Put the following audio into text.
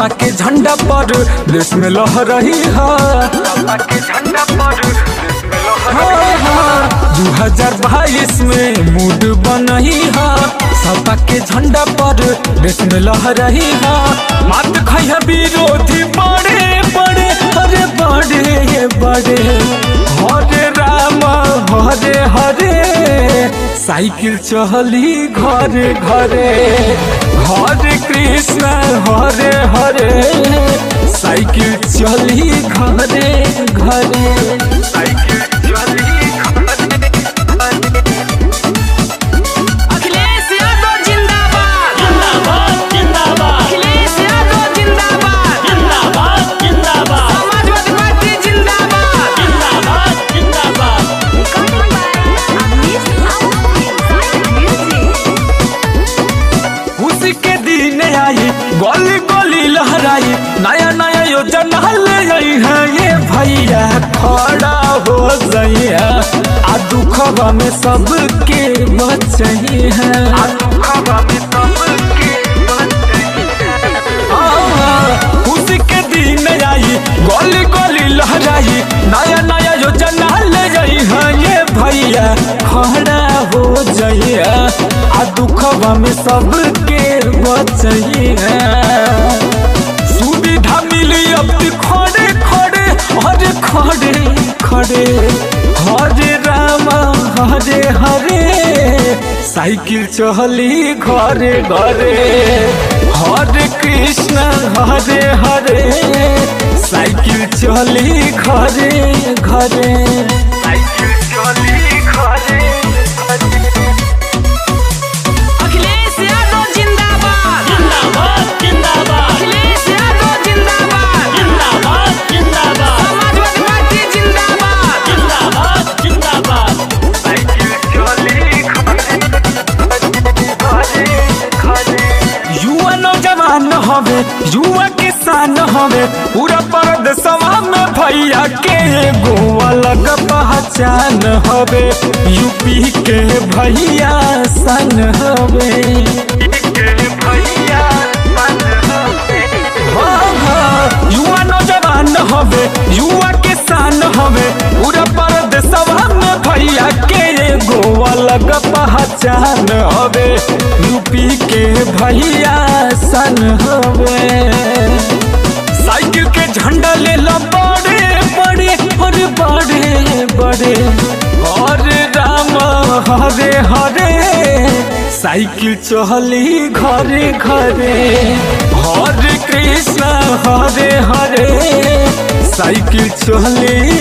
सपा के झंडा पर देश में लहरही है। सपा के झंडा पर देश में लहरही 2022 में मूड बनही है। सपा के झंडा पर देश में लहरही है। मात खैया विरोधी बड़े बड़े अरे बड़े बड़े हरे राम हरे हरे साइकिल चहली घरे घरे हरे कृष्ण हरे हरे साइकिल चली घरे घरे साइकिल चली अखिलेश यादव जिंदाबाद जिंदाबाद जिंदाबाद अखिलेश यादव जिंदाबाद जिंदाबाद जिंदाबाद समाजवादी पार्टी जिंदाबाद जिंदाबाद जिंदाबाद उसी के दिन आई गली गली लहराई नया नया योजना ले आई है ये भैया खड़ा हो जाइया आ दुखवा में सबके बचही है। आ दुखवा में सबके उसी के दिन आई गली गली लहराई नया नया योजना ले आई है ये भैया खड़ा हो जाइया आ दुखवा में सबके बचही है। सुविधा मिली अब खड़े खड़े हरे खड़े खड़े हरे राम हरे हरे साइकिल चहली घरे घरे हरे कृष्ण हरे हरे साइकिल चली घरे घरे साइकिल चली घरे अखिलेश यादव जिंदाबाद जिंदाबाद जिंदाबाद अखिलेश यादव जिंदाबाद जिंदाबाद जिंदाबाद समाजवादी पार्टी जिंदाबाद जिंदाबाद जिंदाबाद साइकिल चली घरे युवा नौजवान हवे युवा किसान हवे पूरा परदेशवा में भैया के एगो अलग पहचान हवे यूपी के भैया सन हवे युवा नौजवान हवे युवा किसान हवे पूरा परदेशवा में भैया के एगो अलग पहचान हवे यूपी के भैया सन हवे साइकिल के झंडा ले लो बड़े बड़े और बड़े बड़े हरे राम हरे हरे साइकिल चहली घरे घरे हरे कृष्ण हरे हरे साइकिल चहली